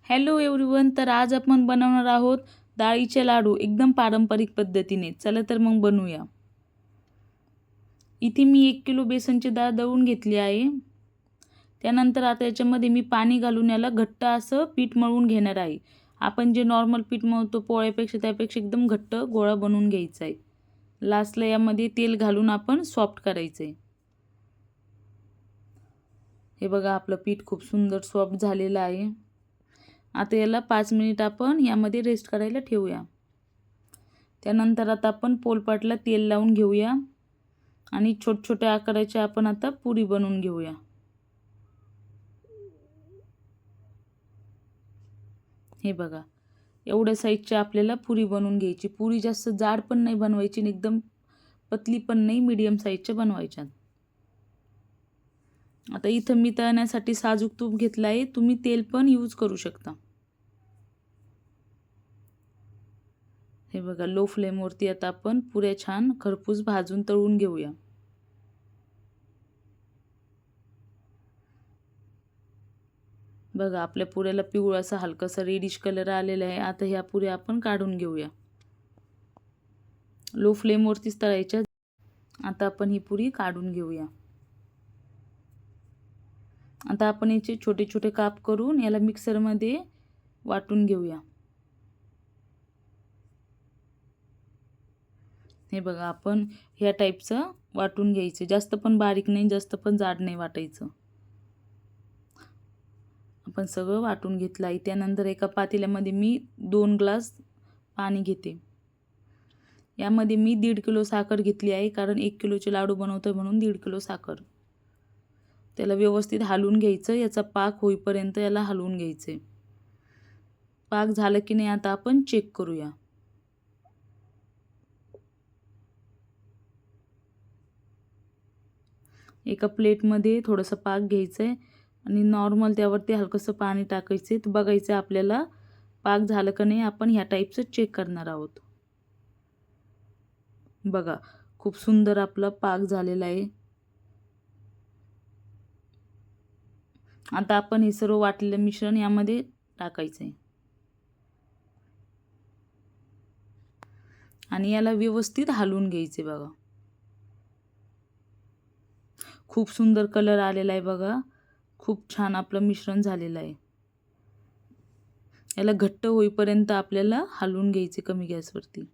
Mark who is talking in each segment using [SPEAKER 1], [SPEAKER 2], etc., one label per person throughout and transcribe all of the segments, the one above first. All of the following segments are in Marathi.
[SPEAKER 1] Hello everyone. तर आज आपण बनवणार आहोत डाळीचे लाडू एकदम पारंपरिक पद्धतीने. चला तर मग बनवूया. इथे मी 1 किलो बेसनची डाळ दळून घेतली आहे. त्यानंतर आता याच्यामध्ये मी पाणी घालून याला घट्ट असं पीठ मळून घेणार आहे. आपण जे नॉर्मल पीठ मळतो पोळ्यापेक्षा त्यापेक्षा एकदम घट्ट गोळा बनवून घ्यायचा आहे. लास्टला यामध्ये तेल घालून आपण सॉफ्ट करायचं आहे. हे बघा आपलं पीठ खूप सुंदर सॉफ्ट झालेलं आहे. आता याला 5 मिनिट आपण यामध्ये रेस्ट करायला ठेवूया. त्यानंतर आता आपण पोलपाटला तेल लावून घेऊया आणि छोट्या आकाराच्या आपण आता पुरी बनवून घेऊया. हे बघा एवढ्या साईजच्या आपल्याला पुरी बनवून घ्यायची. पुरी जास्त जाड पण नाही बनवायची आणि एकदम पतली पण नाही, मीडियम साईजच्या बनवायच्या. आता इथं मी तळण्यासाठी साजूक तूप घेतलं आहे. तुम्ही तेल पण यूज करू शकता. हे बघा लो फ्लेमवरती आता आपण पुऱ्या छान खरपूस भाजून तळून घेऊया. बघा आपल्या पुऱ्याला पिवळा असा हलकासा रेडिश कलर आलेला आहे. आता ह्या पुऱ्या आपण काढून घेऊया. लो फ्लेमवरतीच तळायच्या. आता आपण ही पुरी काढून घेऊया. आता आपण याचे छोटे छोटे काप करून याला मिक्सरमध्ये वाटून घेऊया. हे बघा आपण ह्या टाईपचं वाटून घ्यायचं. जास्त पण बारीक नाही, जास्त पण जाड नाही वाटायचं. आपण सगळं वाटून घेतलं आहे. त्यानंतर एका पातेल्यामध्ये मी 2 ग्लास पाणी घेते. यामध्ये मी 1.5 किलो साखर घेतली आहे, कारण 1 किलोचे लाडू बनवतोय म्हणून 1.5 किलो साखर. त्याला व्यवस्थित हलवून घ्यायचं. याचा पाक होईपर्यंत याला हलवून घ्यायचे. पाक झालं की नाही आता आपण चेक करूया. एका प्लेटमध्ये थोडंसं पाक घ्यायचं आहे आणि नॉर्मल त्यावरती हलकंसं पाणी टाकायचं. तर बघायचं आपल्याला पाक झालं का नाही. आपण ह्या टाईपचं चेक करणार आहोत. बघा खूप सुंदर आपला पाक झालेला आहे. आता आपण हे सर्व वाटलेलं मिश्रण यामध्ये टाकायचं आहे आणि याला व्यवस्थित हलवून घ्यायचे. बघा खूप सुंदर कलर आलेला आहे. बघा खूप छान आपलं मिश्रण झालेलं आहे. याला घट्ट होईपर्यंत आपल्याला हलवून घ्यायचे कमी गॅसवरती.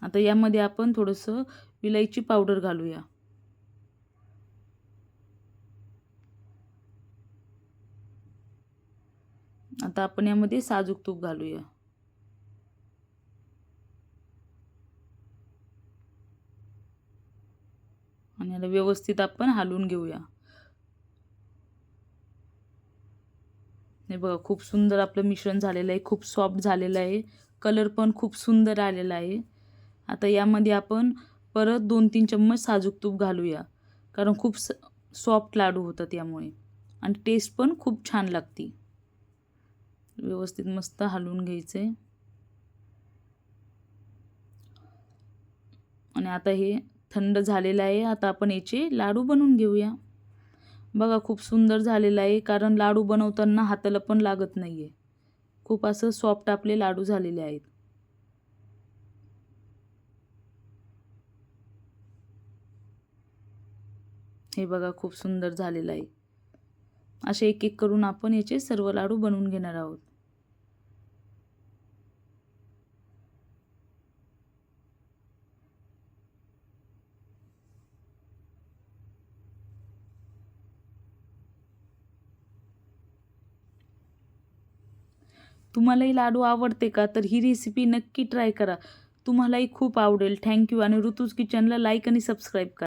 [SPEAKER 1] आता यामध्ये आपण थोडंसं विलायची पावडर घालूया. आता आपण यामध्ये साजूक तूप घालूया आणि याला व्यवस्थित आपण हलवून घेऊया. हे बघा खूप सुंदर आपलं मिश्रण झालेलं आहे. खूप सॉफ्ट झालेलं आहे. कलर पण खूप सुंदर आलेला आहे. आता यामध्ये आपण परत 2-3 चम्मच साजूक तूप घालूया, कारण खूप सॉफ्ट लाडू होतात यामुळे आणि टेस्ट पण खूप छान लागते. व्यवस्थित मस्त हलवून घ्यायचे आणि आता हे थंड झालेलं आहे. आता आपण याचे लाडू बनवून घेऊया. बघा खूप सुंदर झालेलं आहे, कारण लाडू बनवताना हाताला पण लागत नाही आहे. खूप असं सॉफ्ट आपले लाडू झालेले आहेत. हे बघा खूप सुंदर झालेलं आहे. असे एक एक करून आपण याचे सर्व लाडू बनवून घेणार आहोत. तुम्हालाही लाडू आवडते का? तर ही रेसिपी नक्की ट्राय करा. तुम्हालाही खूप आवडेल. थँक्यू आणि ऋतूज किचनला लाईक आणि सबस्क्राईब करा.